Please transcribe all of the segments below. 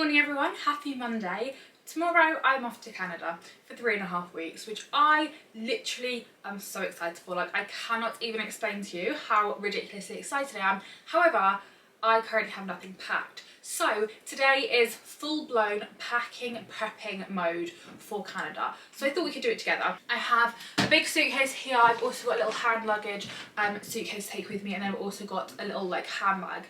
morning everyone, happy Monday. Tomorrow I'm off to Canada for 3.5 weeks, which I literally am so excited for. Like, I cannot even explain to you how ridiculously excited I am. However, I currently have nothing packed. So today is full-blown packing, prepping mode for Canada. So I thought we could do it together. I have a big suitcase here. I've also got a little hand luggage suitcase to take with me, and then I've also got a little like handbag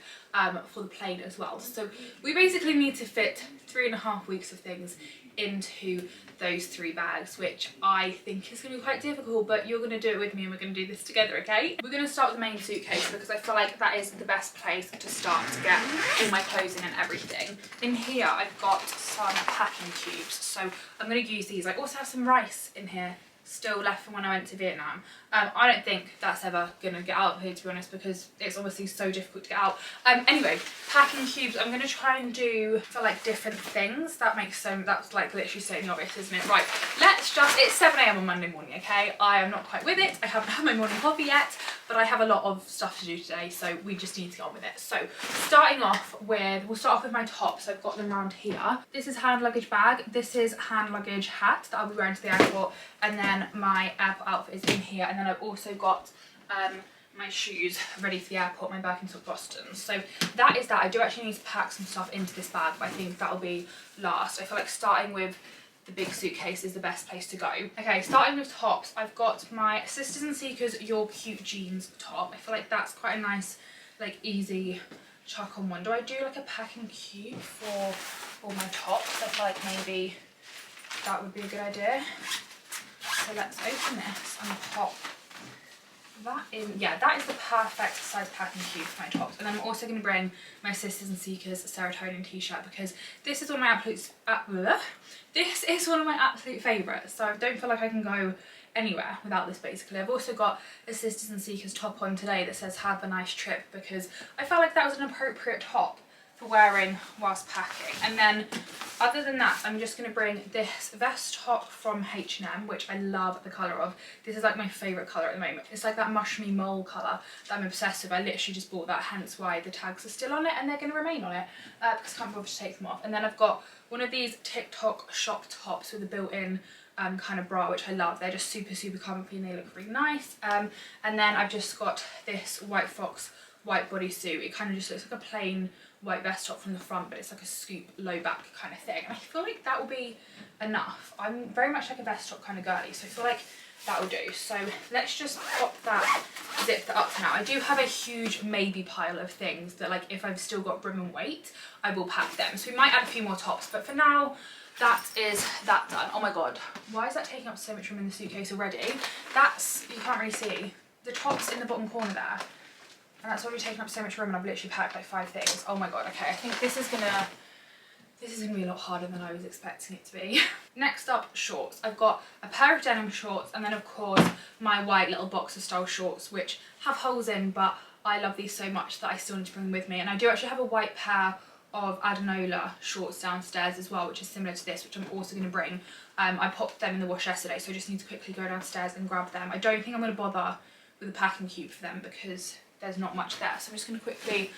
for the plane as well. So we basically need to fit 3.5 weeks of things into those 3 bags, which I think is going to be quite difficult, but you're going to do it with me and we're going to do this together, okay? We're going to start with the main suitcase because I feel like that is the best place to start to get all my clothes in and everything. In here I've got some packing cubes, so I'm going to use these. I also have some rice in here still left from when I went to Vietnam. I don't think that's ever gonna get out of here, to be honest, because it's obviously so difficult to get out. Anyway, packing cubes I'm gonna try and do for like different things. That makes sense. That's like literally saying obvious, isn't it? Right, it's 7 AM on Monday morning, okay? I am not quite with it. I haven't had my morning coffee yet, but I have a lot of stuff to do today, so we just need to get on with it. So starting off with, we'll start off with my tops. I've got them around here. This is hand luggage bag. This is hand luggage hat that I'll be wearing to the airport, and then my airport outfit is in here, and then I've also got my shoes ready for the airport, my Birkenstock Boston. So that is that. I do actually need to pack some stuff into this bag, but I think that'll be last. I feel like starting with the big suitcase is the best place to go. Okay, starting with tops, I've got my Sisters and Seekers Your Cute Jeans top. I feel like that's quite a nice, like, easy chuck on one. Do I do like a packing cube for all my tops? I feel like maybe that would be a good idea. So let's open this and pop that in. Yeah, that is the perfect size packing cube for my tops. And then I'm also going to bring my Sisters and Seekers Serotonin t-shirt, because this is one of my absolute favourites. So I don't feel like I can go anywhere without this, basically. I've also got a Sisters and Seekers top on today that says "Have a nice trip," because I felt like that was an appropriate top for wearing whilst packing. And then other than that, I'm just going to bring this vest top from H&M, which I love the colour of. This is like my favourite colour at the moment. It's like that mushroomy mole colour that I'm obsessed with. I literally just bought that, hence why the tags are still on it, and they're going to remain on it because I can't bother to take them off. And then I've got one of these TikTok shop tops with a built-in kind of bra, which I love. They're just super comfy and they look really nice. And then I've just got this White Fox white bodysuit. It kind of just looks like a plain white vest top from the front, but it's like a scoop low back kind of thing, and I feel like that will be enough. I'm very much like a vest top kind of girly, so I feel like that will do. So let's just pop that, zip that up now. I do have a huge maybe pile of things that, like, if I've still got room and weight, I will pack them. So we might add a few more tops, but for now, that is that done. Oh my god, why is that taking up so much room in the suitcase already? That's, you can't really see. The top's in the bottom corner there. And that's already taken up so much room, and I've literally packed like 5 things. Oh my god, okay, I think this is gonna be a lot harder than I was expecting it to be. Next up, shorts. I've got a pair of denim shorts, and then of course my white little boxer style shorts, which have holes in, but I love these so much that I still need to bring them with me. And I do actually have a white pair of Adenola shorts downstairs as well, which is similar to this, which I'm also going to bring. I popped them in the wash yesterday, so I just need to quickly go downstairs and grab them. I don't think I'm going to bother with a packing cube for them because there's not much there, so I'm just going to quickly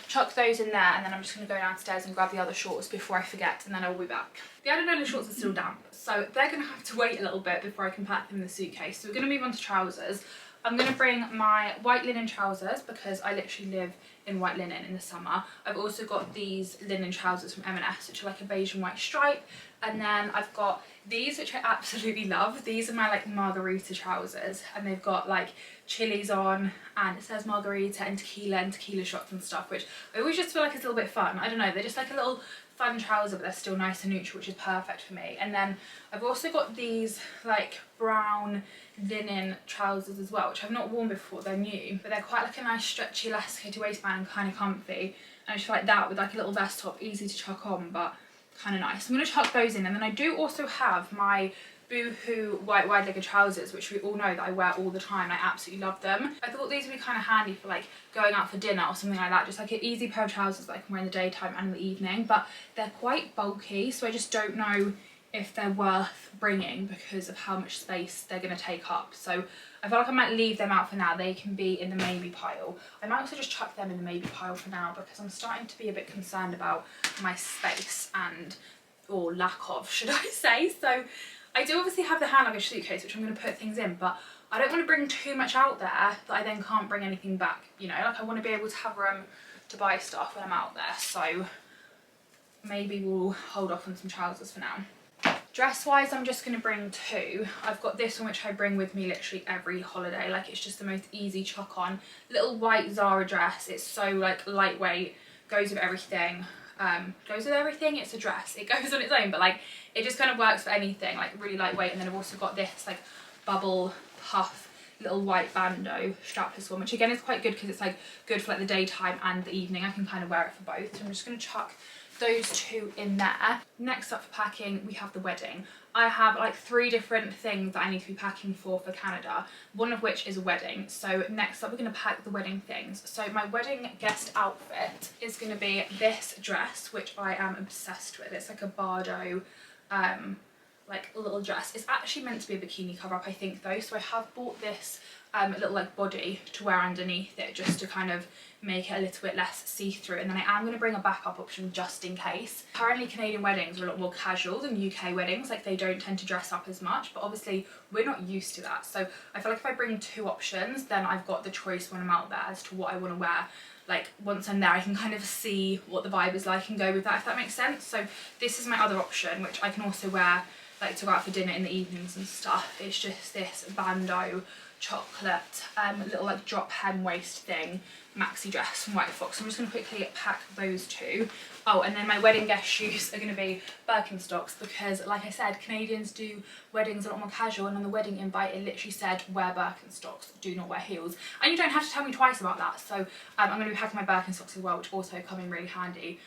chuck those in there, and then I'm just going to go downstairs and grab the other shorts before I forget, and then I will be back. The Adenola shorts are still damp, so they're going to have to wait a little bit before I can pack them in the suitcase. So we're going to move on to trousers. I'm going to bring my white linen trousers because I literally live in white linen in the summer. I've also got these linen trousers from M&S, which are like a beige and white stripe. And then I've got these, which I absolutely love. These are my like margarita trousers, and they've got like chilies on, and it says margarita and tequila shots and stuff, which I always just feel like it's a little bit fun. I don't know, they're just like a little fun trouser, but they're still nice and neutral, which is perfect for me. And then I've also got these like brown linen trousers as well, which I've not worn before. They're new, but they're quite like a nice stretchy elasticated waistband and kind of comfy, and I just feel like that with like a little vest top, easy to chuck on but kind of nice. I'm going to chuck those in. And then I do also have my Boohoo white wide-legged trousers, which we all know that I wear all the time. I absolutely love them. I thought these would be kind of handy for like going out for dinner or something like that, just like an easy pair of trousers that I can wear in the daytime and in the evening, but they're quite bulky, so I just don't know if they're worth bringing because of how much space they're going to take up. So I feel like I might leave them out for now. They can be in the maybe pile. I might also just chuck them in the maybe pile for now because I'm starting to be a bit concerned about my space and, or lack of, should I say. So I do obviously have the hand luggage suitcase, which I'm going to put things in, but I don't want to bring too much out there that I then can't bring anything back, you know, like I want to be able to have room to buy stuff when I'm out there. So maybe we'll hold off on some trousers for now. Dress wise, I'm just going to bring two. I've got this one which I bring with me literally every holiday, like it's just the most easy chuck on. Little white Zara dress, it's so like lightweight, goes with everything. It's a dress, it goes on its own, but like it just kind of works for anything, like really lightweight. And then I've also got this like bubble puff little white bandeau strapless one, which again is quite good because it's like good for like the daytime and the evening. I can kind of wear it for both. So I'm just going to chuck those two in there. Next up for packing, we have the wedding. I have like 3 different things that I need to be packing for Canada, one of which is a wedding. So next up we're going to pack the wedding things. So my wedding guest outfit is going to be this dress, which I am obsessed with. It's like a Bardo like little dress. It's actually meant to be a bikini cover up, I think, though, so I have bought this little like body to wear underneath it just to kind of make it a little bit less see-through. And then I am going to bring a backup option just in case. Apparently Canadian weddings are a lot more casual than UK weddings, like they don't tend to dress up as much, but obviously we're not used to that. So I feel like if I bring 2 options, then I've got the choice when I'm out there as to what I want to wear. Like once I'm there I can kind of see what the vibe is like and go with that, if that makes sense. So this is my other option, which I can also wear like to go out for dinner in the evenings and stuff. It's just this bandeau chocolate little like drop hem waist thing maxi dress from White Fox. So I'm just going to quickly pack those 2. Oh, and then my wedding guest shoes are going to be Birkenstocks because like I said, Canadians do weddings a lot more casual, and on the wedding invite it literally said wear Birkenstocks, do not wear heels. And you don't have to tell me twice about that. So I'm going to be packing my Birkenstocks as well, which also come in really handy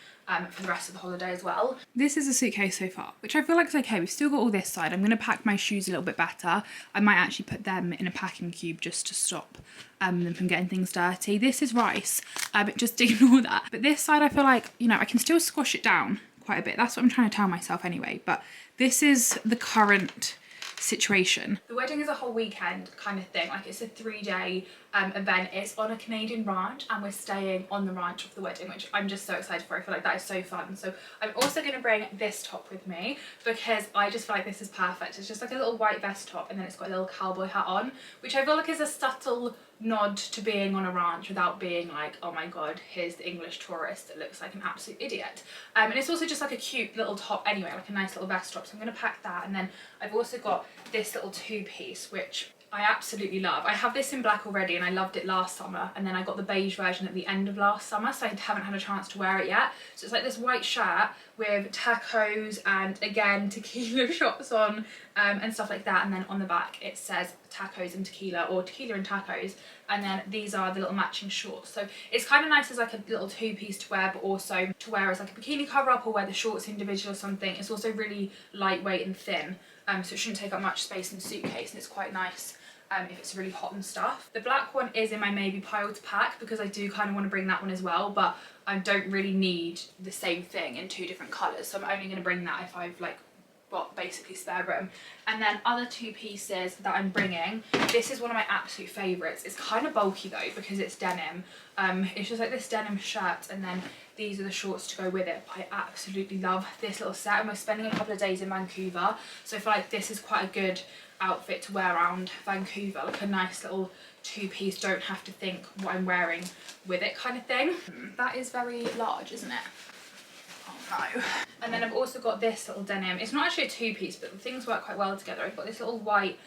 for the rest of the holiday as well. This is a suitcase so far, which I feel like is okay. We've still got all this side. I'm going to pack my shoes a little bit better. I might actually put them in a packing cube just to stop them from getting things dirty. This is rice, but just ignore that. But this side I feel like, you know, I can still squash it down quite a bit. That's what I'm trying to tell myself anyway. But this is the current situation. The wedding is a whole weekend kind of thing, like it's a 3-day event. It's on a Canadian ranch and we're staying on the ranch of the wedding, which I'm just so excited for. I feel like that is so fun. So I'm also going to bring this top with me because I just feel like this is perfect. It's just like a little white vest top and then it's got a little cowboy hat on, which I feel like is a subtle nod to being on a ranch without being like, oh my god, here's the English tourist that looks like an absolute idiot. And it's also just like a cute little top anyway, like a nice little vest top. So I'm going to pack that. And then I've also got this little 2-piece, which I absolutely love. I have this in black already and I loved it last summer, and then I got the beige version at the end of last summer, so I haven't had a chance to wear it yet. So it's like this white shirt with tacos and again tequila shots on and stuff like that, and then on the back it says tacos and tequila, or tequila and tacos, and then these are the little matching shorts. So it's kind of nice as like a little 2-piece to wear, but also to wear as like a bikini cover up or wear the shorts individual or something. It's also really lightweight and thin, so it shouldn't take up much space in the suitcase, and it's quite nice if it's really hot and stuff. The black one is in my maybe pile to pack because I do kind of want to bring that one as well, but I don't really need the same thing in 2 different colours, so I'm only going to bring that if I've like got basically spare room. And then other 2 pieces that I'm bringing, this is one of my absolute favourites. It's kind of bulky though because it's denim. It's just like this denim shirt and then these are the shorts to go with it. But I absolutely love this little set, and we're spending a couple of days in Vancouver, so I feel like this is quite a good outfit to wear around Vancouver, like a nice little 2-piece, don't have to think what I'm wearing with it kind of thing. That is very large, isn't it? Oh no. And then I've also got this little denim. It's not actually a 2-piece, but the things work quite well together. I've got this little white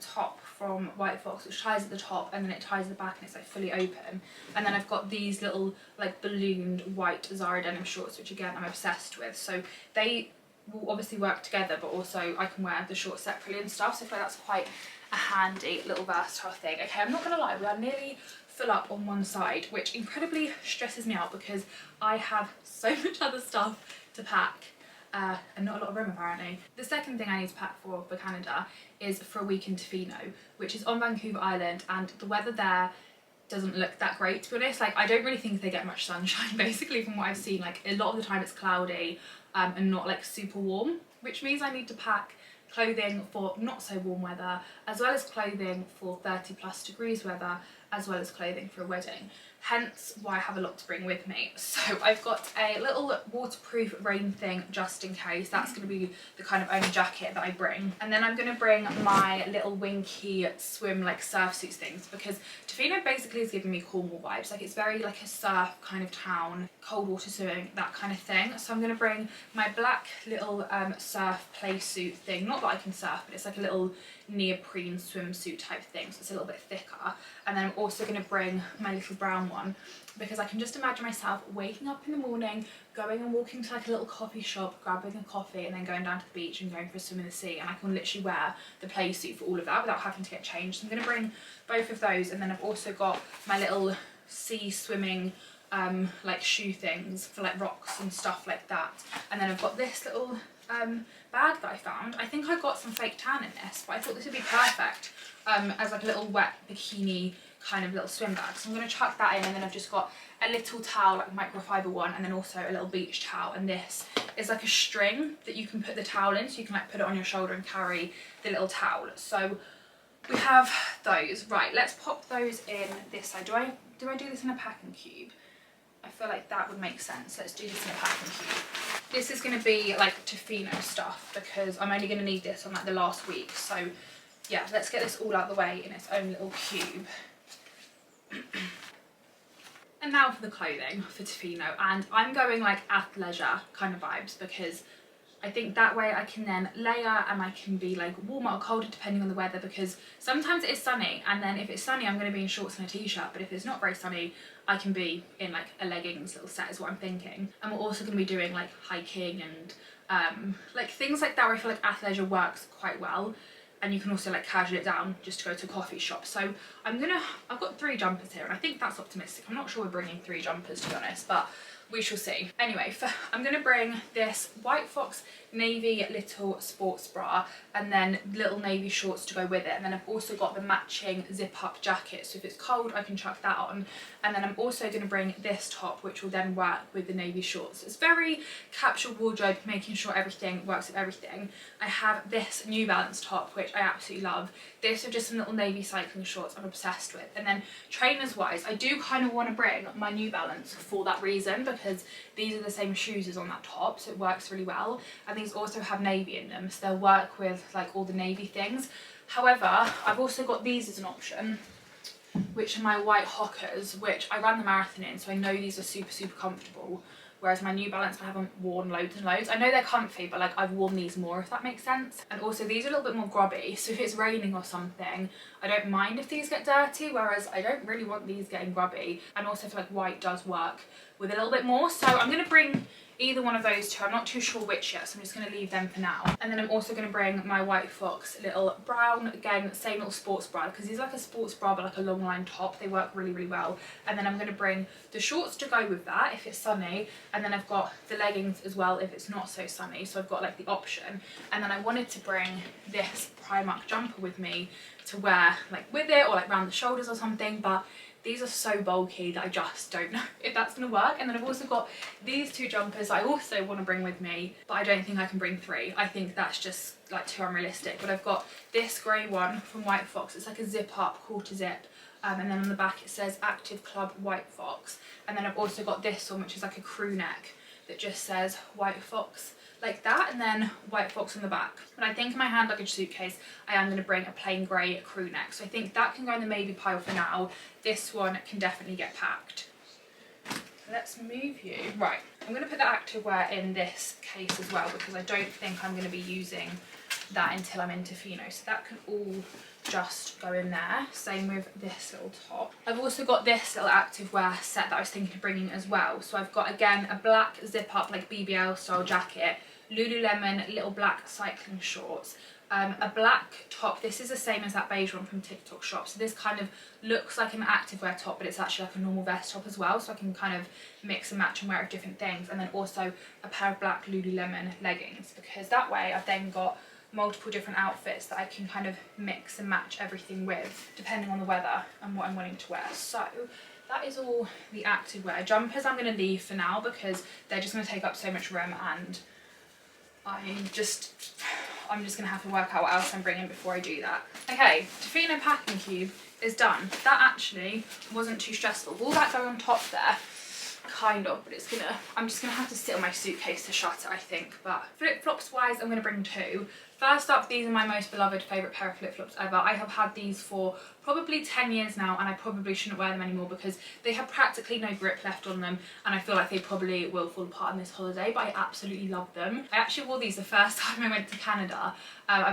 top from White Fox, which ties at the top and then it ties at the back and it's like fully open. And then I've got these little like ballooned white Zara denim shorts, which again I'm obsessed with. So they will obviously work together, but also I can wear the shorts separately and stuff, so I feel like that's quite a handy little versatile thing. Okay, I'm not gonna lie, we are nearly full up on one side, which incredibly stresses me out because I have so much other stuff to pack and not a lot of room apparently. The second thing I need to pack for Canada is for a week in Tofino, which is on Vancouver Island, and the weather there doesn't look that great, to be honest. Like I don't really think they get much sunshine basically from what I've seen. Like a lot of the time it's cloudy and not like super warm, which means I need to pack clothing for not so warm weather, as well as clothing for 30+ degrees weather, as well as clothing for a wedding. Hence why I have a lot to bring with me. So I've got a little waterproof rain thing just in case. That's going to be the kind of only jacket that I bring. And then I'm going to bring my little winky swim like surf suits things, because Tofino basically is giving me Cornwall vibes. Like it's very like a surf kind of town, cold water swimming, that kind of thing. So I'm going to bring my black little surf play suit thing. Not that I can surf, but it's like a little neoprene swimsuit type thing, so it's a little bit thicker. And then I'm also going to bring my little brown one, because I can just imagine myself waking up in the morning, going and walking to like a little coffee shop, grabbing a coffee, and then going down to the beach and going for a swim in the sea, and I can literally wear the play suit for all of that without having to get changed. So I'm going to bring both of those, and then I've also got my little sea swimming like shoe things for like rocks and stuff like that. And then I've got this little bag that I found. I think I got some fake tan in this, but I thought this would be perfect as like a little wet bikini kind of little swim bag. So I'm going to chuck that in, and then I've just got a little towel, like microfiber one, and then also a little beach towel. And this is like a string that you can put the towel in, so you can like put it on your shoulder and carry the little towel. So we have those. Right, let's pop those in this side. Do I do this in a packing cube? I feel like that would make sense. Let's do this in a packing cube. This is going to be like Tofino stuff, because I'm only going to need this on like the last week. So yeah, let's get this all out of the way in its own little cube. And now for the clothing for Tofino, and I'm going like athleisure kind of vibes, because I think that way I can then layer and I can be like warmer or colder depending on the weather, because sometimes it is sunny, and then if it's sunny I'm going to be in shorts and a t-shirt, but if it's not very sunny I can be in like a leggings little set is what I'm thinking. And we're also going to be doing like hiking and like things like that where I feel like athleisure works quite well, and you can also like casual it down just to go to a coffee shop. So I've got 3 jumpers here, and I think that's optimistic. I'm not sure we're bringing 3 jumpers to be honest, but we shall see. Anyway, I'm going to bring this White Fox navy little sports bra, and then little navy shorts to go with it. And then I've also got the matching zip up jacket, so if it's cold I can chuck that on. And then I'm also going to bring this top, which will then work with the navy shorts. It's very capsule wardrobe, making sure everything works with everything. I have this New Balance top, which I absolutely love. This are just some little navy cycling shorts I'm obsessed with. And then trainers wise, I do kind of want to bring my New Balance for that reason, because these are the same shoes as on that top, so it works really well. And these also have navy in them, so they'll work with like all the navy things. However, I've also got these as an option, which are my white Hockers, which I ran the marathon in, so I know these are super comfortable. Whereas my New Balance I haven't worn loads and loads. I know they're comfy, but like I've worn these more, if that makes sense. And also these are a little bit more grubby, so if it's raining or something, I don't mind if these get dirty, whereas I don't really want these getting grubby. And also I feel like white does work with a little bit more. So I'm going to bring either one of those two. I'm not too sure which yet, so I'm just going to leave them for now. And then I'm also going to bring my White Fox little brown, again, same little sports bra, because these are like a sports bra but like a long line top. They work really well. And then I'm going to bring the shorts to go with that if it's sunny, and then I've got the leggings as well if it's not so sunny, so I've got like the option. And then I wanted to bring this Primark jumper with me to wear like with it, or like around the shoulders or something, but these are so bulky that I just don't know if that's going to work. And then I've also got these 2 jumpers I also want to bring with me, but I don't think I can bring 3. I think that's just like too unrealistic. But I've got this grey one from White Fox. It's like a zip up, quarter zip. And then on the back it says Active Club White Fox. And then I've also got this one, which is like a crew neck that just says White Fox like that, and then White Fox on the back. But I think in my hand luggage suitcase I am going to bring a plain grey crew neck, so I think that can go in the maybe pile for now. This one can definitely get packed. Let's move you. Right, I'm going to put the activewear in this case as well, because I don't think I'm going to be using that until I'm in Tofino, so that can all just go in there. Same with this little top. I've also got this little activewear set that I was thinking of bringing as well. So I've got, again, a black zip up like BBL style jacket, Lululemon little black cycling shorts, a black top. This is the same as that beige one from TikTok shop, so this kind of looks like an activewear top, but it's actually like a normal vest top as well, so I can kind of mix and match and wear different things. And then also a pair of black Lululemon leggings, because that way I've then got multiple different outfits that I can kind of mix and match everything with depending on the weather and what I'm wanting to wear. So that is all the activewear. Jumpers I'm going to leave for now because they're just going to take up so much room, and I'm just going to have to work out what else I'm bringing before I do that. Okay, Tofino packing cube is done. That actually wasn't too stressful. Will that go on top there? Kind of, but I'm just gonna have to sit on my suitcase to shut it, I think. But flip-flops wise, I'm gonna bring 2. First up, these are my most beloved favourite pair of flip-flops ever. I have had these for probably 10 years now, and I probably shouldn't wear them anymore because they have practically no grip left on them, and I feel like they probably will fall apart on this holiday, but I absolutely love them. I actually wore these the first time I went to Canada.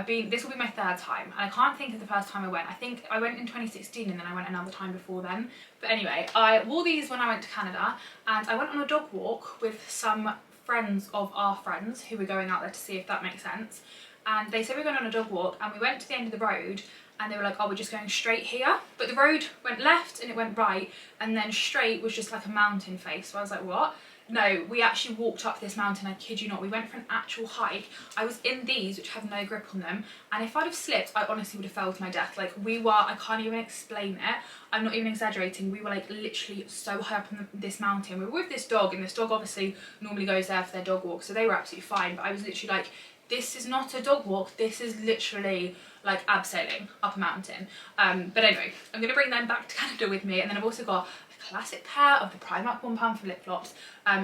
This will be my 3rd time, and I can't think of the first time I went. I think I went in 2016 and then I went another time before then. But anyway, I wore these when I went to Canada, and I went on a dog walk with some friends of our friends who were going out there to see, if that makes sense. And they said we were going on a dog walk, and we went to the end of the road, and they were like, oh, we're just going straight here. But the road went left and it went right, and then straight was just like a mountain face. So I was like, what? No, we actually walked up this mountain, I kid you not. We went for an actual hike. I was in these, which have no grip on them, and if I'd have slipped, I honestly would have fell to my death. Like, I can't even explain it. I'm not even exaggerating. We were like literally so high up on this mountain. We were with this dog, and this dog obviously normally goes there for their dog walk, so they were absolutely fine. But I was literally like, this is not a dog walk, this is literally like abseiling up a mountain. But anyway, I'm going to bring them back to Canada with me, and then I've also got a classic pair of the Primark £1 flip-flops,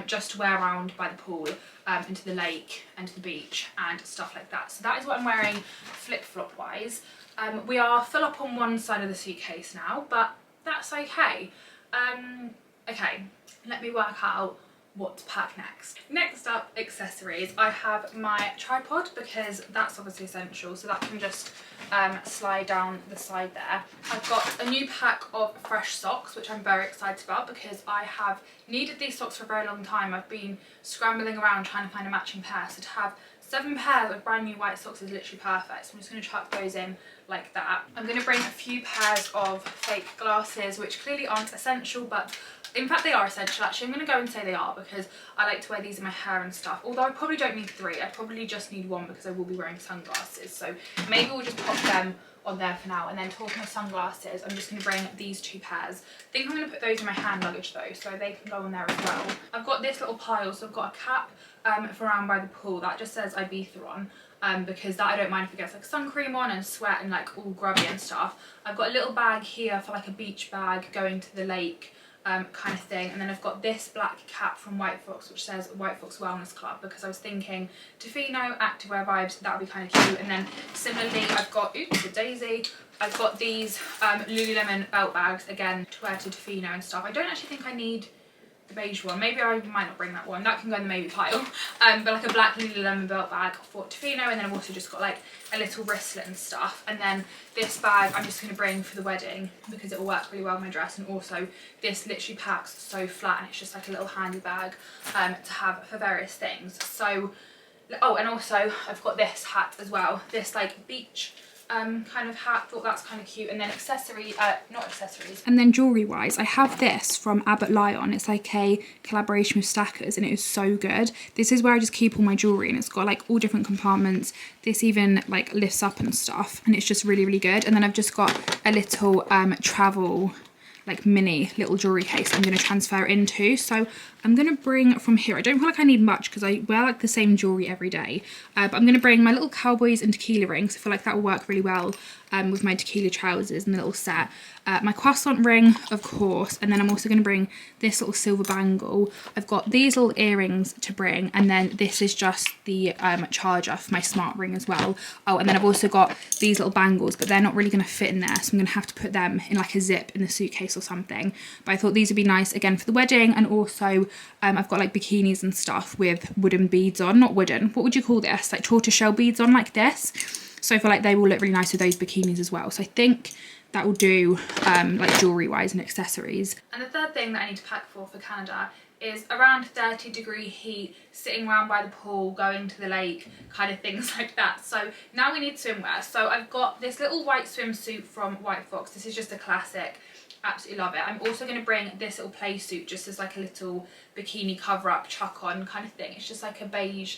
just to wear around by the pool, into the lake and to the beach and stuff like that. So that is what I'm wearing flip-flop wise. We are full up on one side of the suitcase now, but that's okay. Okay, let me work out what to pack next. Next up, accessories. I have my tripod because that's obviously essential, so that can just slide down the side there. I've got a new pack of fresh socks, which I'm very excited about because I have needed these socks for a very long time. I've been scrambling around trying to find a matching pair, so to have 7 pairs of brand new white socks is literally perfect. So I'm just going to chuck those in like that. I'm going to bring a few pairs of fake glasses, which clearly aren't essential, but in fact they are essential actually. I'm going to go and say they are because I like to wear these in my hair and stuff. Although I probably don't need 3, I probably just need 1 because I will be wearing sunglasses. So maybe we'll just pop them on there for now. And then talking of sunglasses, I'm just going to bring these 2 pairs. I think I'm going to put those in my hand luggage though, so they can go on there as well. I've got this little pile, so I've got a cap for around by the pool that just says Ibiza on, because that I don't mind if it gets like sun cream on and sweat and like all grubby and stuff. I've got a little bag here for like a beach bag going to the lake, kind of thing. And then I've got this black cap from White Fox, which says White Fox Wellness Club, because I was thinking Tofino activewear vibes, that would be kind of cute. And then similarly I've got, oops, a daisy, I've got these Lululemon belt bags again to wear to Tofino and stuff. I don't actually think I need the beige one. Maybe I might not bring that one. That can go in the maybe pile. But like a black Lululemon belt bag for Tofino, and then I've also just got like a little wristlet and stuff. And then this bag I'm just going to bring for the wedding because it will work really well with my dress. And also this literally packs so flat, and it's just like a little handy bag to have for various things. So, oh, and also I've got this hat as well. This like beach kind of hat, thought that's kind of cute. And then accessory, not accessories. And then jewellery wise, I have this from Abbott Lion. It's like a collaboration with Stackers, and it is so good. This is where I just keep all my jewellery, and it's got like all different compartments. This even like lifts up and stuff, and it's just really, really good. And then I've just got a little travel like mini little jewellery case I'm going to transfer into. So I'm going to bring from here, I don't feel like I need much because I wear like the same jewellery every day, but I'm going to bring my little cowboys and tequila rings. I feel like that will work really well with my tequila trousers and the little set. My croissant ring, of course, and then I'm also going to bring this little silver bangle. I've got these little earrings to bring, and then this is just the charger for my smart ring as well. Oh, and then I've also got these little bangles, but they're not really going to fit in there, so I'm going to have to put them in like a zip in the suitcase or something. But I thought these would be nice again for the wedding, and also I've got like bikinis and stuff with wooden beads on. Not wooden, what would you call this? Like tortoiseshell beads on like this. So I feel like they will look really nice with those bikinis as well. So I think that will do like jewellery wise and accessories. And the third thing that I need to pack for Canada is around 30-degree heat, sitting around by the pool, going to the lake, kind of things like that. So now we need swimwear. So I've got this little white swimsuit from White Fox. This is just a classic. Absolutely love it. I'm also going to bring this little play suit just as like a little bikini cover up, chuck on kind of thing. It's just like a beige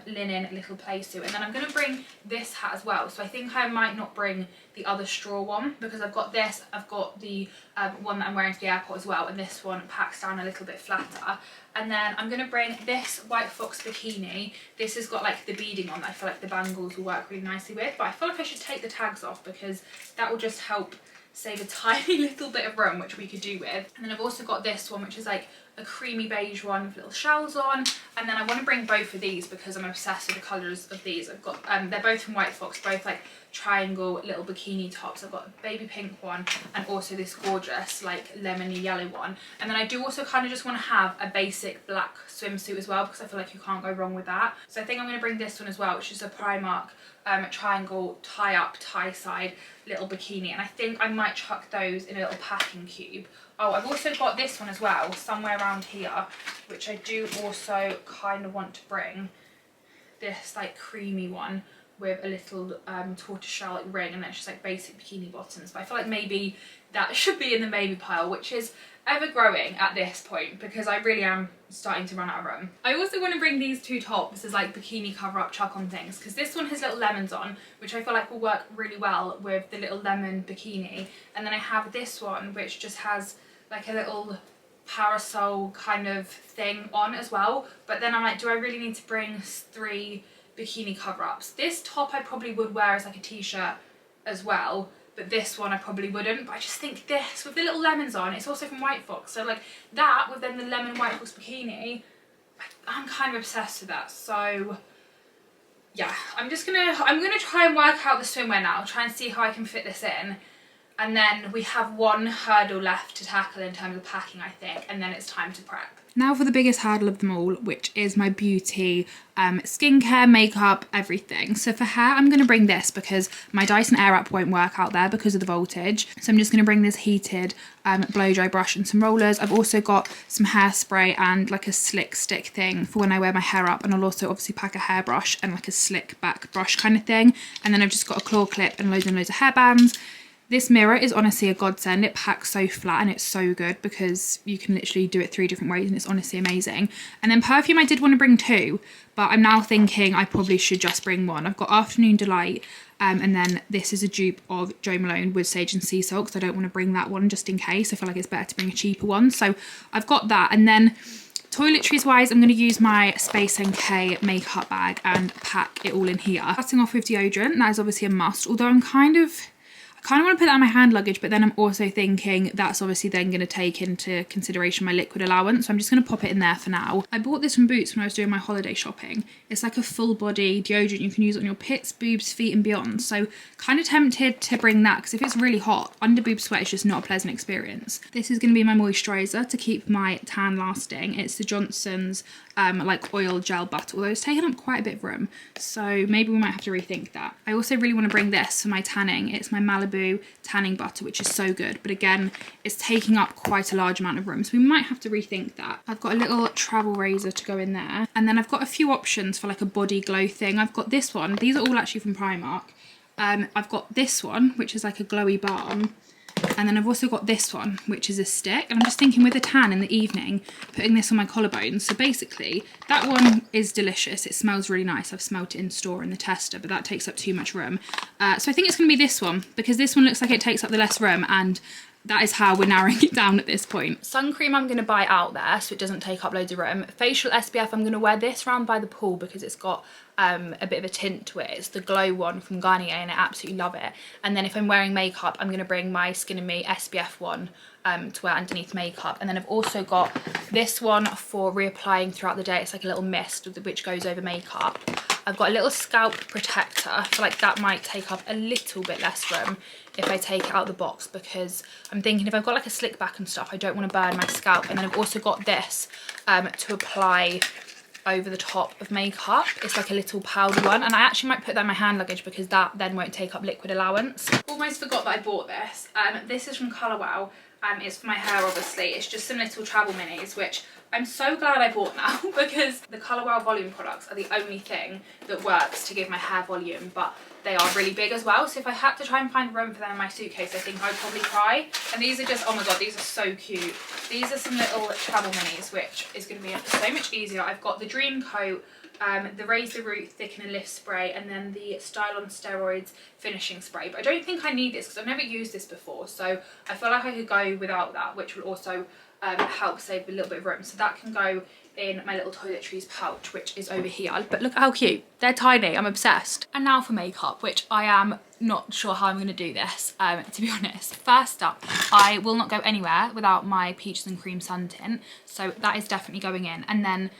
linen little play suit. And then I'm going to bring this hat as well. So I think I might not bring the other straw one because I've got this, I've got the one that I'm wearing to the airport as well, and this one packs down a little bit flatter. And then I'm going to bring this White Fox bikini. This has got like the beading on that I feel like the bangles will work really nicely with, but I feel like I should take the tags off because that will just help save a tiny little bit of room, which we could do with. And then I've also got this one, which is like a creamy beige one with little shells on. And then I want to bring both of these because I'm obsessed with the colours of these. I've got they're both from White Fox, both like triangle little bikini tops. I've got a baby pink one and also this gorgeous like lemony yellow one. And then I do also kind of just want to have a basic black swimsuit as well because I feel like you can't go wrong with that. So I think I'm going to bring this one as well, which is a Primark triangle tie-up, tie-side little bikini, and I think I might chuck those in a little packing cube. Oh, I've also got this one as well, somewhere around here, which I do also kind of want to bring. This like creamy one with a little tortoiseshell like ring, and then it's just like basic bikini bottoms. But I feel like maybe that should be in the maybe pile, which is ever growing at this point because I really am starting to run out of room. I also want to bring these two tops as like bikini cover up chuck on things because this one has little lemons on, which I feel like will work really well with the little lemon bikini. And then I have this one which just has like a little parasol kind of thing on as well. But then I'm like, do I really need to bring 3 bikini cover-ups? This top I probably would wear as like a t-shirt as well, but this one I probably wouldn't. But I just think this with the little lemons on, it's also from White Fox, so like that with then the lemon White Fox bikini, I'm kind of obsessed with that. So yeah, I'm gonna try and work out the swimwear now, try and see how I can fit this in. And then we have one hurdle left to tackle in terms of packing, I think, and then it's time to prep. Now for the biggest hurdle of them all, which is my beauty, skincare, makeup, everything. So for hair, I'm going to bring this because my Dyson Airwrap won't work out there because of the voltage. So I'm just going to bring this heated blow dry brush and some rollers. I've also got some hairspray and like a slick stick thing for when I wear my hair up. And I'll also obviously pack a hairbrush and like a slick back brush kind of thing. And then I've just got a claw clip and loads of hair bands. This mirror is honestly a godsend. It packs so flat and it's so good because you can literally do it 3 different ways and it's honestly amazing. And then perfume, I did want to bring 2, but I'm now thinking I probably should just bring 1. I've got Afternoon Delight and then this is a dupe of Jo Malone with Sage and Sea Salt because I don't want to bring that one just in case. I feel like it's better to bring a cheaper one. So I've got that. And then toiletries wise, I'm going to use my Space NK makeup bag and pack it all in here. Starting off with deodorant, that is obviously a must, although I kind of want to put that in my hand luggage, but then I'm also thinking that's obviously then going to take into consideration my liquid allowance, so I'm just going to pop it in there for now. I bought this from Boots when I was doing my holiday shopping. It's like a full body deodorant. You can use it on your pits, boobs, feet and beyond, so kind of tempted to bring that because if it's really hot, under boob sweat is just not a pleasant experience. This is going to be my moisturiser to keep my tan lasting. It's the Johnson's like oil gel butter, although it's taken up quite a bit of room, so maybe we might have to rethink that. I also really want to bring this for my tanning. It's my Malibu tanning butter, which is so good, but again it's taking up quite a large amount of room, so we might have to rethink that. I've got a little travel razor to go in there, and then I've got a few options for like a body glow thing. I've got this one, these are all actually from Primark. I've got this one which is like a glowy balm, and then I've also got this one which is a stick, and I'm just thinking with a tan in the evening putting this on my collarbones. So basically that one is delicious, it smells really nice. I've smelled it in store in the tester, but that takes up too much room, so I think it's going to be this one because this one looks like it takes up the less room, and that is how we're narrowing it down at this point. Sun cream I'm going to buy out there so it doesn't take up loads of room. Facial SPF, I'm going to wear this round by the pool because it's got a bit of a tint to it. It's the glow one from Garnier and I absolutely love it. And then if I'm wearing makeup, I'm going to bring my Skin and Me SPF one to wear underneath makeup. And then I've also got this one for reapplying throughout the day. It's like a little mist which goes over makeup. I've got a little scalp protector. I feel like that might take up a little bit less room if I take it out of the box because I'm thinking if I've got like a slick back and stuff, I don't want to burn my scalp. And then I've also got this to apply over the top of makeup. It's like a little powder one, and I actually might put that in my hand luggage because that then won't take up liquid allowance. Almost forgot that I bought this. This is from Colour Wow. It's for my hair obviously. It's just some little travel minis, which I'm so glad I bought now because the Colour Wow volume products are the only thing that works to give my hair volume, but they are really big as well. So if I had to try and find room for them in my suitcase, I think I'd probably cry. And these are just, oh my god, these are so cute. These are some little travel minis, which is going to be so much easier. I've got the Dream Coat, the Raise the Root Thicken and Lift Spray, and then the Style on Steroids Finishing Spray. But I don't think I need this because I've never used this before. So I feel like I could go without that, which will also help save a little bit of room. So that can go in my little toiletries pouch, which is over here. But look how cute. They're tiny. I'm obsessed. And now for makeup, which I am not sure how I'm going to do this, to be honest. First up, I will not go anywhere without my Peaches and Cream sun tint. So that is definitely going in. And then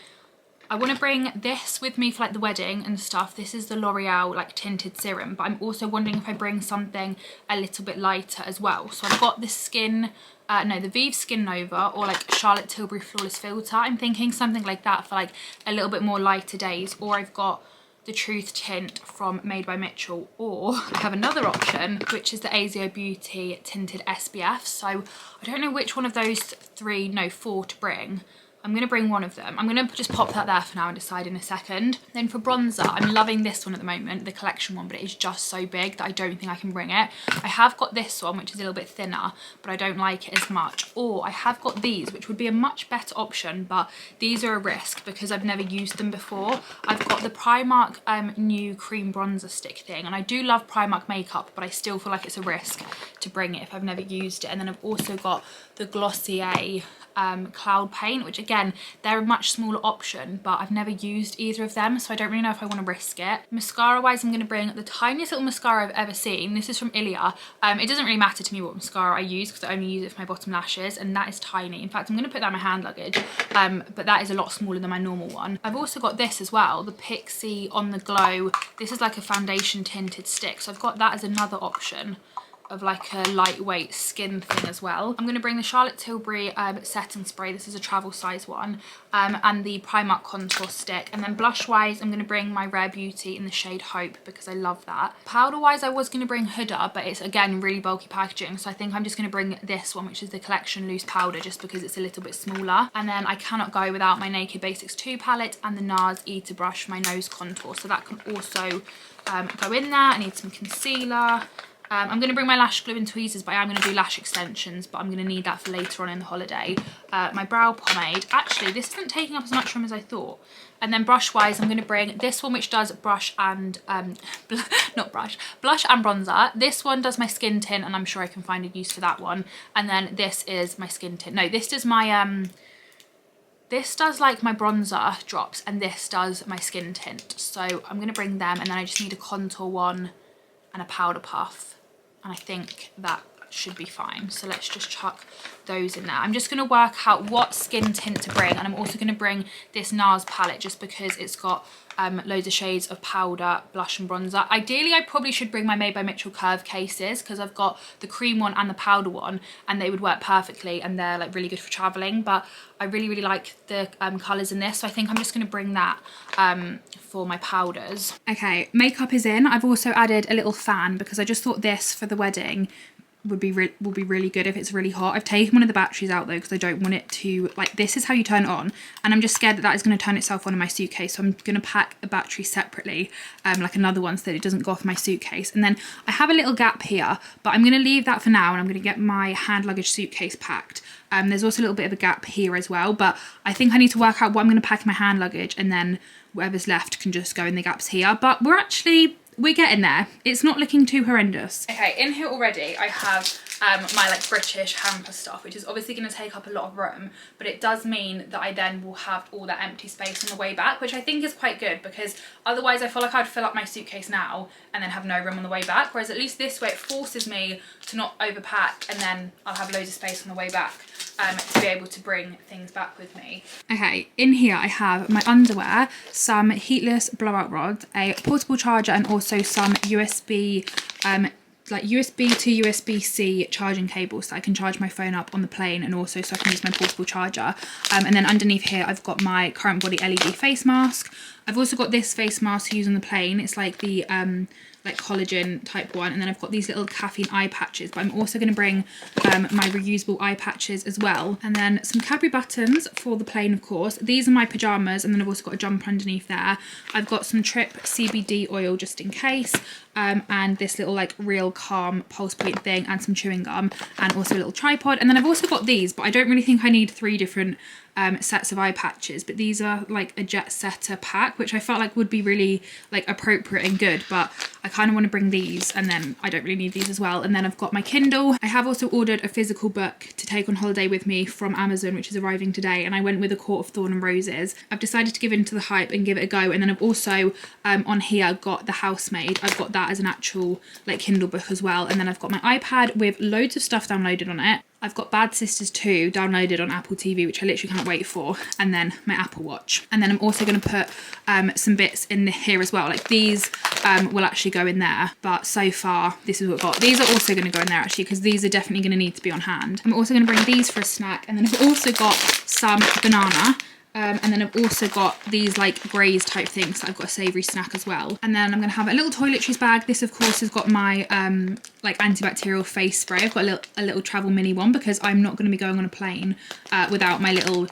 I want to bring this with me for like the wedding and stuff. This is the L'Oreal like tinted serum, but I'm also wondering if I bring something a little bit lighter as well. So I've got this the Vive Skin Nova or like Charlotte Tilbury Flawless Filter. I'm thinking something like that for like a little bit more lighter days. Or I've got the Truth Tint from Made by Mitchell, or I have another option, which is the ASIO Beauty Tinted SPF. So I don't know which one of those four to bring. I'm going to bring one of them. I'm going to just pop that there for now and decide in a second. Then for bronzer, I'm loving this one at the moment, the collection one, but it is just so big that I don't think I can bring it. I have got this one, which is a little bit thinner, but I don't like it as much. Or I have got these, which would be a much better option, but these are a risk because I've never used them before. I've got the Primark new cream bronzer stick thing, and I do love Primark makeup, but I still feel like it's a risk to bring it if I've never used it. And then I've also got the Glossier Cloud Paint, which again, they're a much smaller option, but I've never used either of them, so I don't really know if I want to risk it. Mascara wise, I'm going to bring the tiniest little mascara I've ever seen. This is from Ilia. It doesn't really matter to me what mascara I use because I only use it for my bottom lashes, and that is tiny. In fact, I'm going to put that in my hand luggage, but that is a lot smaller than my normal one. I've also got this as well, the Pixi On The Glow. This is like a foundation tinted stick, so I've got that as another option of like a lightweight skin thing as well. I'm going to bring the Charlotte Tilbury setting spray. This is a travel size one, and the Primark contour stick. And then blush wise, I'm going to bring my Rare Beauty in the shade Hope because I love that. Powder wise, I was going to bring Huda, but it's again really bulky packaging, so I think I'm just going to bring this one, which is the Collection Loose Powder, just because it's a little bit smaller. And then I cannot go without my Naked Basics 2 palette and the NARS Eater brush for my nose contour, so that can also go in there. I need some concealer. I'm going to bring my lash glue and tweezers, but I am going to do lash extensions, but I'm going to need that for later on in the holiday. My brow pomade. Actually, this isn't taking up as much room as I thought. And then brush wise, I'm going to bring this one, which does blush and bronzer. This one does my skin tint, and I'm sure I can find a use for that one. And then this is my skin tint. No, this does my this does like my bronzer drops, and this does my skin tint. So I'm going to bring them, and then I just need a contour one and a powder puff. And I think that should be fine. So let's just chuck those in there. I'm just going to work out what skin tint to bring, and I'm also going to bring this NARS palette just because it's got loads of shades of powder, blush and bronzer. Ideally, I probably should bring my Made by Mitchell curve cases because I've got the cream one and the powder one, and they would work perfectly, and they're like really good for traveling. But I really like the colours in this, so I think I'm just going to bring that for my powders. Okay, makeup is in. I've also added a little fan because I just thought this for the wedding will be really good if it's really hot. I've taken one of the batteries out though because I don't want it to, like, this is how you turn it on, and I'm just scared that that is going to turn itself on in my suitcase, so I'm going to pack a battery separately, like another one, so that it doesn't go off my suitcase. And then I have a little gap here, but I'm going to leave that for now, and I'm going to get my hand luggage suitcase packed. There's also a little bit of a gap here as well, but I think I need to work out what I'm going to pack in my hand luggage, and then whatever's left can just go in the gaps here. But we're getting there. It's not looking too horrendous. Okay, in here already I have my like British hamper stuff, which is obviously going to take up a lot of room, but it does mean that I then will have all that empty space on the way back, which I think is quite good because otherwise I feel like I'd fill up my suitcase now and then have no room on the way back, whereas at least this way it forces me to not overpack, and then I'll have loads of space on the way back to be able to bring things back with me. Okay, in here I have my underwear, some heatless blowout rods, a portable charger, and also some USB like USB to USB-C charging cables so I can charge my phone up on the plane, and also so I can use my portable charger. And then underneath here I've got my Current Body LED face mask, I've also got this face mask to use on the plane. It's like the like collagen type one, and then I've got these little caffeine eye patches, but I'm also going to bring my reusable eye patches as well, and then some Cadbury buttons for the plane, of course. These are my pajamas, and then I've also got a jumper underneath there. I've got some Trip CBD oil just in case, and this little like Real Calm pulse point thing, and some chewing gum, and also a little tripod. And then I've also got these, but I don't really think I need 3 different sets of eye patches, but these are like a jet setter pack, which I felt like would be really like appropriate and good, but I kind of want to bring these, and then I don't really need these as well. And then I've got my Kindle. I have also ordered a physical book to take on holiday with me from Amazon, which is arriving today, and I went with A Court of Thorn and Roses. I've decided to give in to the hype and give it a go, and then I've also on here got The Housemaid. I've got that as an actual like Kindle book as well, and then I've got my iPad with loads of stuff downloaded on it. I've got Bad Sisters 2 downloaded on Apple TV, which I literally can't wait for, and then my Apple Watch. And then I'm also going to put some bits in here as well. Like these will actually go in there, but so far this is what I've got. These are also going to go in there actually, because these are definitely going to need to be on hand. I'm also going to bring these for a snack, and then I've also got some banana. And then I've also got these like graze type things that I've got a savoury snack as well. And then I'm going to have a little toiletries bag. This of course has got my like antibacterial face spray. I've got a little travel mini one because I'm not going to be going on a plane without my little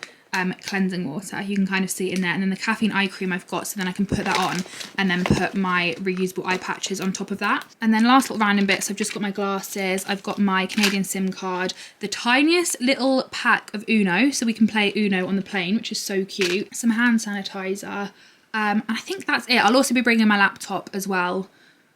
cleansing water. You can kind of see it in there. And then the caffeine eye cream I've got, so then I can put that on and then put my reusable eye patches on top of that. And then last little random bits, I've just got my glasses, I've got my Canadian SIM card, the tiniest little pack of Uno, so we can play Uno on the plane, which is so cute, some hand sanitizer, and I think that's it. I'll also be bringing my laptop as well,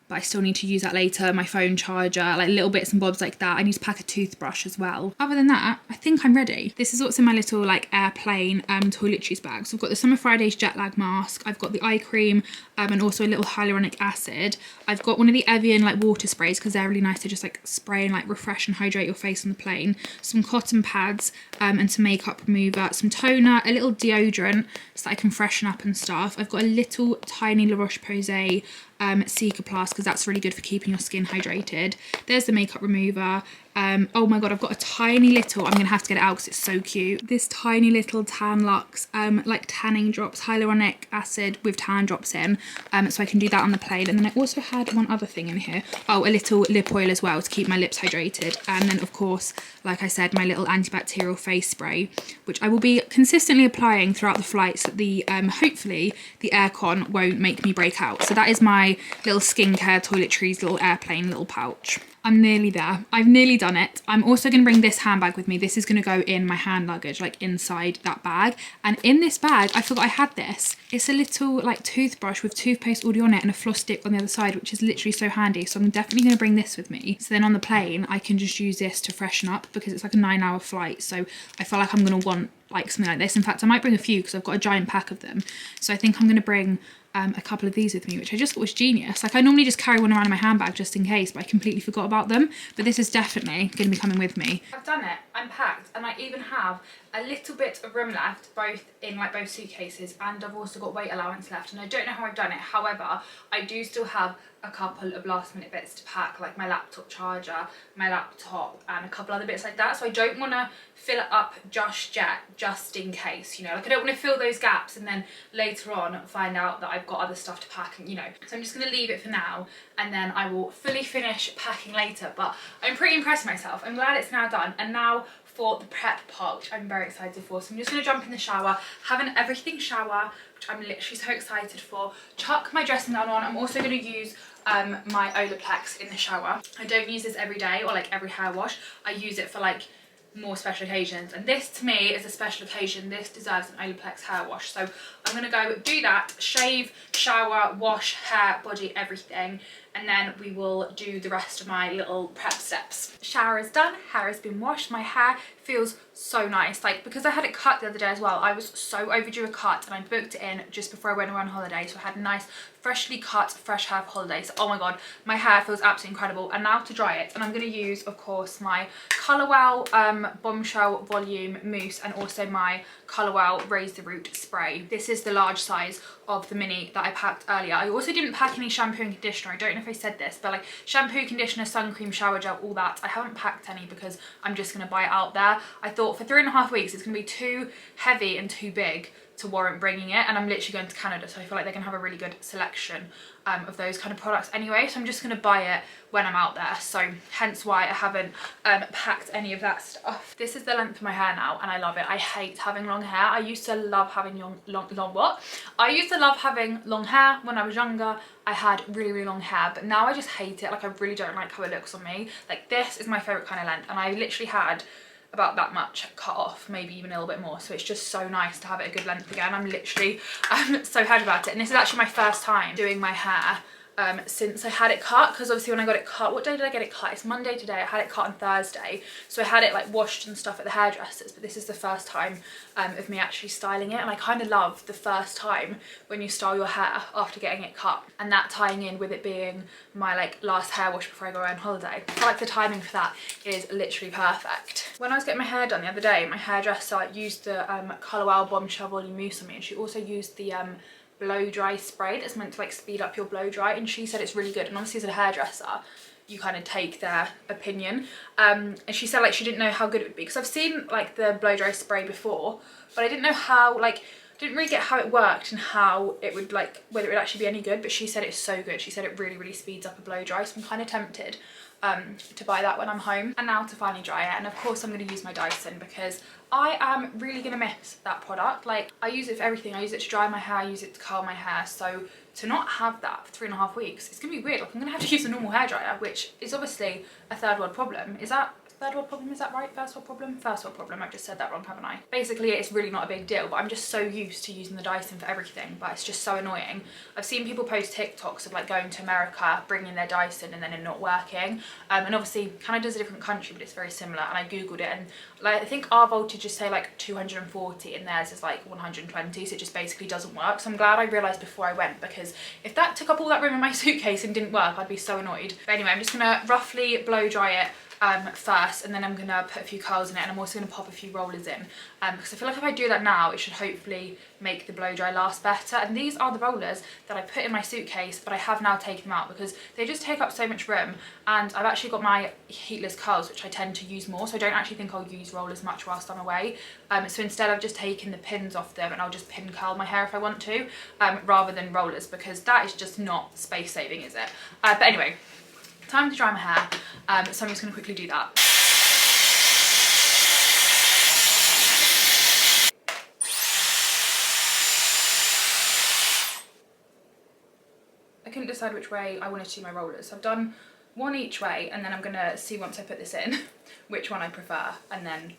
but I still need to use that later, my phone charger, like little bits and bobs like that. I need to pack a toothbrush as well. Other than that, I think I'm ready. This is what's in my little like airplane toiletries bag. So I've got the Summer Fridays jet lag mask, I've got the eye cream, and also a little hyaluronic acid. I've got one of the Evian like water sprays because they're really nice to just like spray and like refresh and hydrate your face on the plane. Some cotton pads and some makeup remover, some toner, a little deodorant so that I can freshen up and stuff. I've got a little tiny La Roche-Posay Cicaplast because that's really good for keeping your skin hydrated. There's the makeup remover. Oh my god, I've got a tiny little, I'm gonna have to get it out because it's so cute, this tiny little Tan Luxe like tanning drops, hyaluronic acid with tan drops in, so I can do that on the plane. And then I also had one other thing in here, oh, a little lip oil as well to keep my lips hydrated. And then of course, like I said, my little antibacterial face spray, which I will be consistently applying throughout the flight so that the hopefully the aircon won't make me break out. So that is my little skincare toiletries little airplane little pouch. I'm nearly there. I've nearly done it. I'm also going to bring this handbag with me. This is going to go in my hand luggage, like inside that bag. And in this bag, I forgot I had this. It's a little like toothbrush with toothpaste already on it and a floss stick on the other side, which is literally so handy. So I'm definitely going to bring this with me. So then on the plane, I can just use this to freshen up because it's like a 9-hour flight. So I feel like I'm going to want like something like this. In fact, I might bring a few because I've got a giant pack of them. So I think I'm going to bring a couple of these with me, which I just thought was genius. Like I normally just carry one around in my handbag just in case, but I completely forgot about them. But this is definitely going to be coming with me. I've done it. I'm packed, and I even have a little bit of room left, both in like both suitcases, and I've also got weight allowance left. And I don't know how I've done it. However, I do still have a couple of last minute bits to pack, like my laptop charger, my laptop, and a couple other bits like that. So I don't want to fill it up just yet, just in case, you know, like I don't want to fill those gaps and then later on find out that I've got other stuff to pack, and you know, so I'm just going to leave it for now, and then I will fully finish packing later. But I'm pretty impressed with myself. I'm glad it's now done. And now for the prep part, which I'm very excited for. So I'm just going to jump in the shower, have an everything shower, which I'm literally so excited for, chuck my dressing gown on. I'm also going to use my Olaplex in the shower. I don't use this every day or like every hair wash. I use it for like more special occasions, and this to me is a special occasion. This deserves an Olaplex hair wash. So I'm going to go do that, shave, shower, wash, hair, body, everything, and then we will do the rest of my little prep steps. Shower is done, hair has been washed, my hair feels so nice. Like because I had it cut the other day as well, I was so overdue a cut, and I booked it in just before I went on holiday, so I had a nice freshly cut fresh hair for holiday. So oh my god, my hair feels absolutely incredible. And now to dry it, and I'm going to use of course my Colourwell Bombshell Volume Mousse, and also my Colourwell Raise the Root spray. This is the large size of the mini that I packed earlier. I also didn't pack any shampoo and conditioner. I don't know if I said this, but like shampoo, conditioner, sun cream, shower gel, all that, I haven't packed any because I'm just going to buy it out there. I thought for 3.5 weeks it's going to be too heavy and too big to warrant bringing it, and I'm literally going to Canada, so I feel like they're gonna have a really good selection of those kind of products anyway, so I'm just gonna buy it when I'm out there, so hence why I haven't packed any of that stuff. This is the length of my hair now and I love it. I hate having long hair. I used to love having I used to love having long hair when I was younger. I had really long hair, but now I just hate it. Like, I really don't like how it looks on me. Like, this is my favorite kind of length, and I literally had about that much cut off, maybe even a little bit more, so it's just so nice to have it a good length again. I'm literally so happy about it, and this is actually my first time doing my hair since I had it cut, because obviously when I got it cut, what day did I get it cut? It's Monday today. I had it cut on Thursday, so I had it like washed and stuff at the hairdressers, but this is the first time of me actually styling it, and I kind of love the first time when you style your hair after getting it cut, and that tying in with it being my like last hair wash before I go away on holiday. I feel like the timing for that is literally perfect. When I was getting my hair done the other day, my hairdresser used the Colour Wow Bombshell Volume Mousse on me, and she also used the blow dry spray that's meant to like speed up your blow dry, and she said it's really good. And obviously as a hairdresser you kind of take their opinion, and she said like she didn't know how good it would be, because I've seen like the blow dry spray before, but I didn't know how, like, didn't really get how it worked and how it would, like, whether it would actually be any good. But she said it's so good. She said it really speeds up a blow dry, so I'm kind of tempted to buy that when I'm home. And now to finally dry it, and of course I'm going to use my Dyson, because I am really going to miss that product. Like, I use it for everything. I use it to dry my hair, I use it to curl my hair, so to not have that for 3.5 weeks, it's going to be weird. Like, I'm going to have to use a normal hairdryer, which is obviously a third world problem. Is that third world problem? Is that right? First world problem? First world problem. I've just said that wrong, haven't I? Basically, it's really not a big deal, but I'm just so used to using the Dyson for everything, but it's just so annoying. I've seen people post TikToks of like going to America, bringing their Dyson and then it not working. And obviously Canada's a different country, but it's very similar. And I Googled it, and like, I think our voltages say like 240 and theirs is like 120, so it just basically doesn't work. So I'm glad I realised before I went, because if that took up all that room in my suitcase and didn't work, I'd be so annoyed. But anyway, I'm just gonna roughly blow dry it first, and then I'm gonna put a few curls in it, and I'm also gonna pop a few rollers in, because I feel like if I do that now, it should hopefully make the blow dry last better. And these are the rollers that I put in my suitcase, but I have now taken them out because they just take up so much room, and I've actually got my heatless curls, which I tend to use more, so I don't actually think I'll use rollers much whilst I'm away. So instead I've just taken the pins off them, and I'll just pin curl my hair if I want to, rather than rollers, because that is just not space saving, is it? But anyway, time to dry my hair, so I'm just going to quickly do that. I couldn't decide which way I wanted to do my rollers, so I've done one each way, and then I'm going to see once I put this in which one I prefer, and then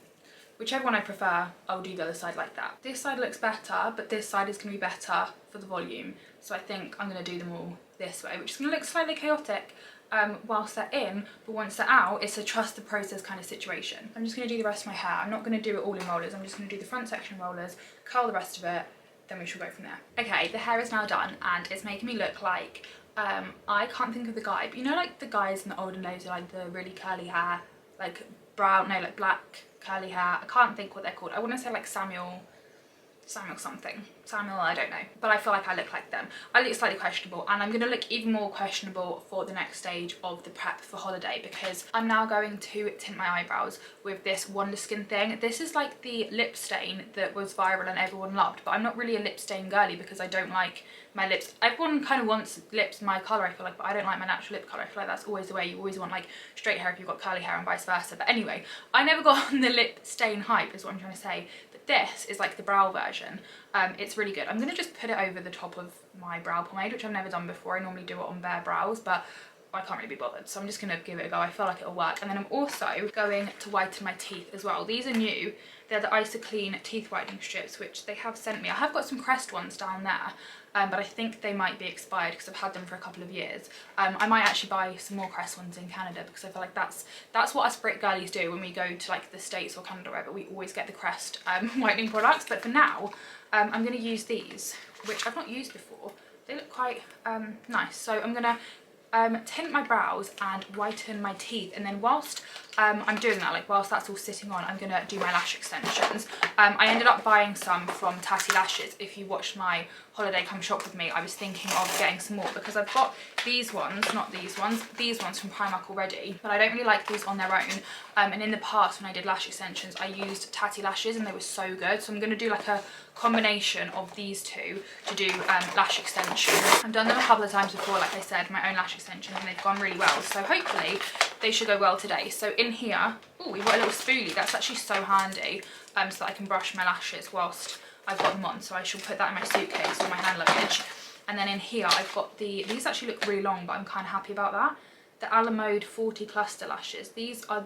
whichever one I prefer, I'll do the other side like that. This side looks better, but this side is going to be better for the volume, so I think I'm going to do them all this way, which is going to look slightly chaotic whilst they're in, but once they're out, it's a trust the process kind of situation. I'm just going to do the rest of my hair. I'm not going to do it all in rollers. I'm just going to do the front section rollers, curl the rest of it, then we shall go from there. Okay, the hair is now done, and it's making me look like I can't think of the guy, but you know, like the guys in the olden days who like the really curly hair, like brown, no, like black curly hair. I can't think what they're called. I want to say like Samuel something. Samuel, I don't know. But I feel like I look like them. I look slightly questionable, and I'm going to look even more questionable for the next stage of the prep for holiday, because I'm now going to tint my eyebrows with this Wonder Skin thing. This is like the lip stain that was viral and everyone loved, but I'm not really a lip stain girly because I don't like my lips. Everyone kind of wants lips my colour, I feel like, but I don't like my natural lip colour. I feel like that's always the way. You always want like straight hair if you've got curly hair, and vice versa. But anyway, I never got on the lip stain hype is what I'm trying to say. But this is like the brow version. It's really good. I'm going to just put it over the top of my brow pomade, which I've never done before. I normally do it on bare brows, but I can't really be bothered, so I'm just going to give it a go. I feel like it'll work. And then I'm also going to whiten my teeth as well. These are new. They're the Isoclean teeth whitening strips, which they have sent me. I have got some Crest ones down there, but I think they might be expired because I've had them for a couple of years. I might actually buy some more Crest ones in Canada, because I feel like that's what us Brit girlies do when we go to like the States or Canada or wherever. We always get the Crest whitening products. But for now, I'm going to use these, which I've not used before. They look quite nice. So I'm going to tint my brows and whiten my teeth, and then whilst I'm doing that, like whilst that's all sitting on, I'm gonna do my lash extensions. I ended up buying some from Tatty Lashes. If you watched my holiday come shop with me, I was thinking of getting some more, because I've got these ones, not these ones from Primark already, but I don't really like these on their own. And in the past when I did lash extensions, I used Tatty Lashes and they were so good, so I'm gonna do like a combination of these two to do lash extensions. I've done them a couple of times before, like I said, my own lash extensions, and they've gone really well. So hopefully they should go well today. So in here, oh, we've got a little spoolie. That's actually so handy, so that I can brush my lashes whilst I've got them on. So I shall put that in my suitcase or my hand luggage. And then in here I've got these actually look really long, but I'm kind of happy about that. The Alamode 40 cluster lashes. These are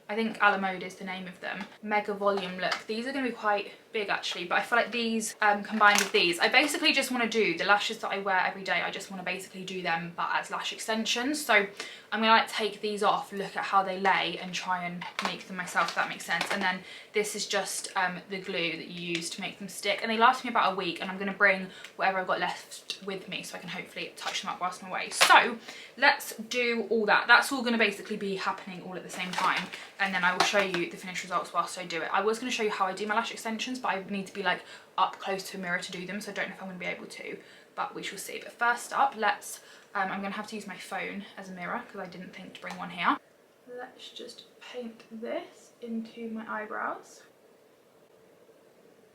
I think Alamode is the name of them. Mega volume look. These are going to be quite big actually, but I feel like these combined with these, I basically just want to do the lashes that I wear every day. I just want to basically do them but as lash extensions. So I'm going to like take these off, look at how they lay and try and make them myself, if that makes sense. And then this is just the glue that you use to make them stick, and they last me about a week, and I'm going to bring whatever I've got left with me so I can hopefully touch them up whilst I'm away. So let's do all that. That's all going to basically be happening all at the same time, and then I will show you the finished results whilst I do it. I was going to show you how I do my lash extensions, but I need to be like up close to a mirror to do them, so I don't know if I'm going to be able to, but we shall see. But first up, let's I'm going to have to use my phone as a mirror because I didn't think to bring one here. Let's just paint this into my eyebrows.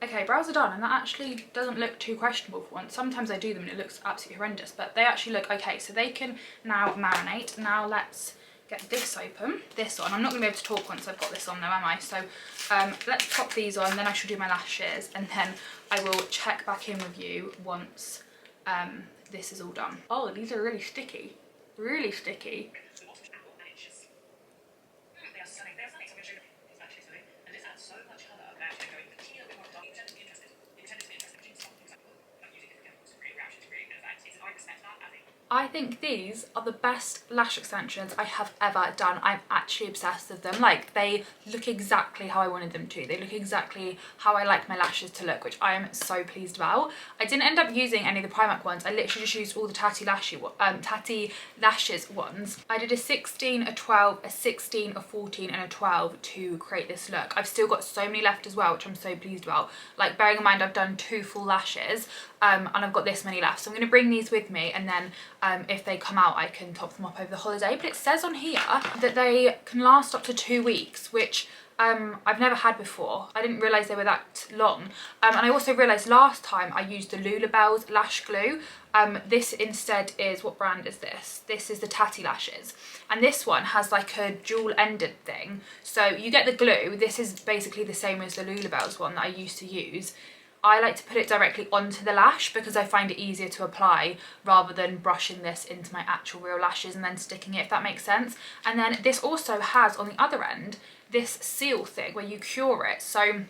Okay, brows are done, and that actually doesn't look too questionable for once. Sometimes I do them and it looks absolutely horrendous, but they actually look okay, so they can now marinate. Now let's get this open, this on. I'm not going to be able to talk once I've got this on though, am I? So let's pop these on, then I shall do my lashes, and then I will check back in with you once this is all done. Oh, these are really sticky, really sticky. I think these are the best lash extensions I have ever done. I'm actually obsessed with them. Like, they look exactly how I wanted them to. They look exactly how I like my lashes to look, which I am so pleased about. I didn't end up using any of the Primark ones. I literally just used all the Tatti Lashes ones. I did a 16, a 12, a 16, a 14 and a 12 to create this look. I've still got so many left as well, which I'm so pleased about. Like, bearing in mind I've done 2 full lashes and I've got this many left. So I'm going to bring these with me, and then if they come out I can top them up over the holiday. But it says on here that they can last up to 2 weeks, which I've never had before. I didn't realise they were that long. And I also realised last time I used the Lulabelle's lash glue. This instead is, what brand is this? This is the Tatti Lashes. And this one has like a dual ended thing. So you get the glue. This is basically the same as the Lulabelle's one that I used to use. I like to put it directly onto the lash because I find it easier to apply rather than brushing this into my actual real lashes and then sticking it, if that makes sense. And then this also has on the other end this seal thing where you cure it. So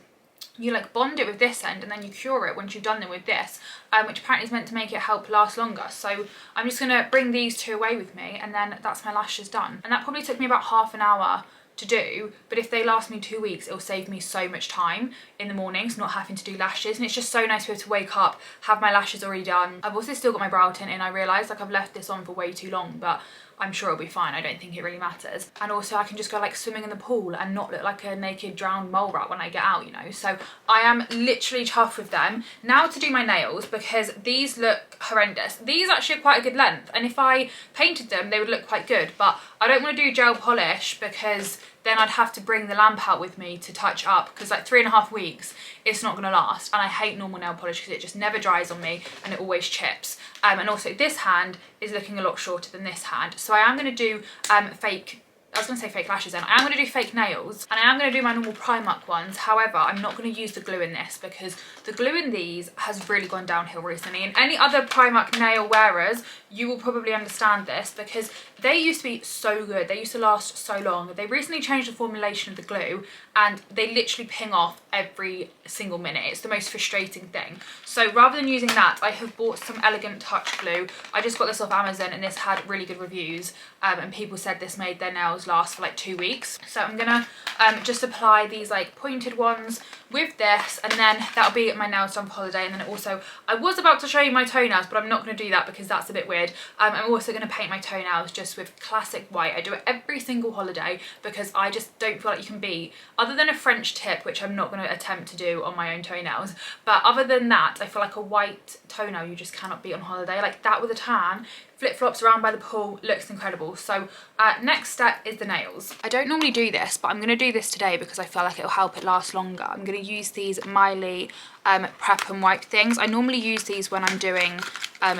you like bond it with this end and then you cure it once you've done them with this, which apparently is meant to make it help last longer. So I'm just going to bring these 2 away with me, and then that's my lashes done. And that probably took me about half an hour to do, but if they last me 2 weeks, it'll save me so much time in the mornings not having to do lashes. And it's just so nice to be able to wake up, have my lashes already done. I've also still got my brow tint in. I realised like I've left this on for way too long, but I'm sure it'll be fine. I don't think it really matters. And also I can just go like swimming in the pool and not look like a naked drowned mole rat when I get out, you know. So I am literally chuffed with them. Now to do my nails, because these look horrendous. These actually are quite a good length, and if I painted them they would look quite good, but I don't want to do gel polish because then I'd have to bring the lamp out with me to touch up, because like 3.5 weeks it's not going to last, and I hate normal nail polish because it just never dries on me and it always chips. And also this hand is looking a lot shorter than this hand, so I am going to do fake lashes then. I am going to do fake nails, and I am going to do my normal Primark ones. However, I'm not going to use the glue in this because the glue in these has really gone downhill recently. And any other Primark nail wearers, you will probably understand this because they used to be so good. They used to last so long. They recently changed the formulation of the glue and they literally ping off every single minute. It's the most frustrating thing. So rather than using that, I have bought some Elegant Touch glue. I just got this off Amazon and this had really good reviews, and people said this made their nails last for like 2 weeks. So I'm gonna just apply these like pointed ones with this, and then that'll be my nails done for holiday. And then also, I was about to show you my toenails, but I'm not going to do that because that's a bit weird. I'm also going to paint my toenails just with classic white. I do it every single holiday because I just don't feel like you can beat, other than a French tip, which I'm not going to attempt to do on my own toenails, but other than that, I feel like a white toenail you just cannot beat on holiday. Like that with a tan flip-flops around by the pool, looks incredible. So next step is the nails. I don't normally do this, but I'm going to do this today because I feel like it'll help it last longer. I'm going to use these Miley prep and wipe things. I normally use these when I'm doing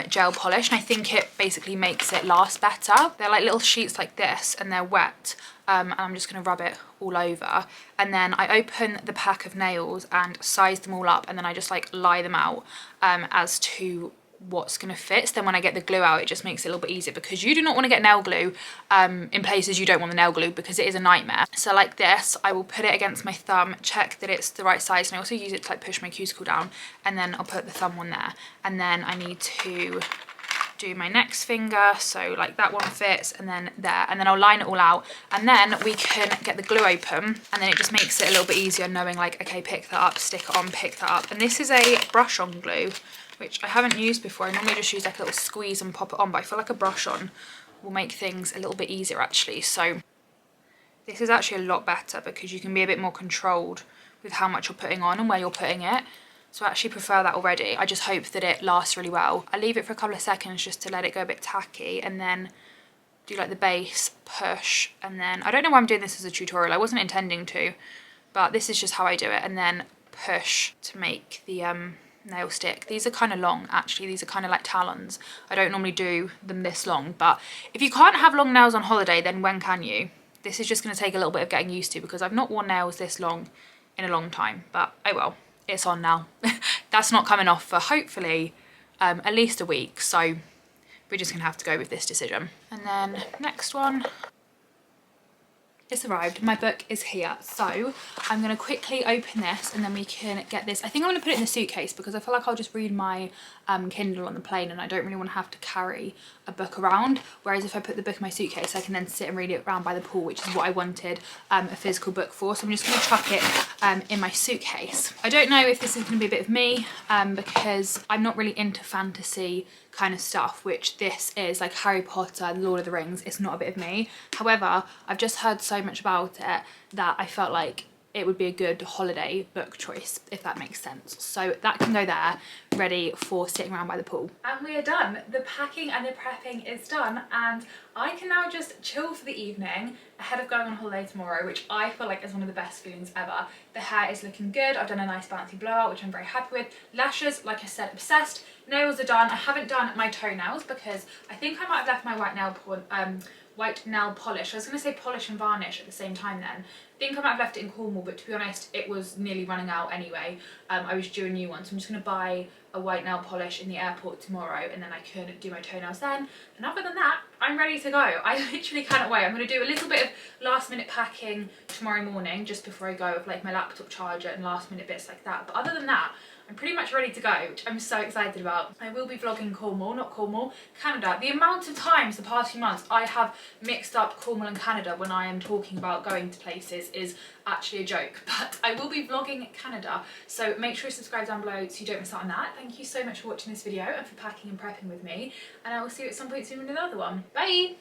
gel polish, and I think it basically makes it last better. They're like little sheets like this and they're wet, and I'm just going to rub it all over, and then I open the pack of nails and size them all up, and then I just like lie them out as to what's going to fit. So then when I get the glue out, it just makes it a little bit easier, because you do not want to get nail glue in places you don't want the nail glue, because it is a nightmare. So like this, I will put it against my thumb, check that it's the right size, and I also use it to like push my cuticle down, and then I'll put the thumb on there, and then I need to do my next finger, so like that one fits, and then there, and then I'll line it all out, and then we can get the glue open, and then it just makes it a little bit easier knowing like, okay, pick that up, stick it on, pick that up. And this is a brush on glue, which I haven't used before. I normally just use like a little squeeze and pop it on, but I feel like a brush on will make things a little bit easier actually. So this is actually a lot better because you can be a bit more controlled with how much you're putting on and where you're putting it. So I actually prefer that already. I just hope that it lasts really well. I leave it for a couple of seconds just to let it go a bit tacky, and then do like the base, push, and then, I don't know why I'm doing this as a tutorial, I wasn't intending to, but this is just how I do it, and then push to make the nail stick. These are kind of long actually, these are kind of like talons. I don't normally do them this long, but if you can't have long nails on holiday, then when can you? This is just going to take a little bit of getting used to, because I've not worn nails this long in a long time, but oh well, it's on now. That's not coming off for hopefully at least a week, so we're just gonna have to go with this decision. And then next one, it's arrived. My book is here, so I'm going to quickly open this, and then we can get this. I think I'm going to put it in the suitcase because I feel like I'll just read my Kindle on the plane, and I don't really want to have to carry a book around, whereas if I put the book in my suitcase I can then sit and read it around by the pool, which is what I wanted a physical book for. So I'm just going to chuck it in my suitcase. I don't know if this is going to be a bit of me because I'm not really into fantasy kind of stuff, which this is, like Harry Potter, Lord of the Rings. It's not a bit of me. However, I've just heard so much about it that I felt like it would be a good holiday book choice, if that makes sense. So that can go there, ready for sitting around by the pool. And we are done. The packing and the prepping is done, and I can now just chill for the evening ahead of going on holiday tomorrow, which I feel like is one of the best feelings ever. The hair is looking good. I've done a nice bouncy blowout, which I'm very happy with. Lashes, like I said, obsessed. Nails are done. I haven't done my toenails because I think I might have left my white nail polish. I was going to say polish and varnish at the same time then. I think I might have left it in Cornwall, but to be honest, it was nearly running out anyway. I was due a new one, so I'm just going to buy a white nail polish in the airport tomorrow, and then I can do my toenails then. And other than that, I'm ready to go. I literally cannot wait. I'm going to do a little bit of last minute packing tomorrow morning just before I go, with like my laptop charger and last minute bits like that. But other than that, I'm pretty much ready to go, which I'm so excited about. I will be vlogging Canada. The amount of times the past few months I have mixed up Cornwall and Canada when I am talking about going to places is actually a joke, but I will be vlogging Canada, so make sure you subscribe down below so you don't miss out on that. Thank you so much for watching this video and for packing and prepping with me, and I will see you at some point soon with another one. Bye!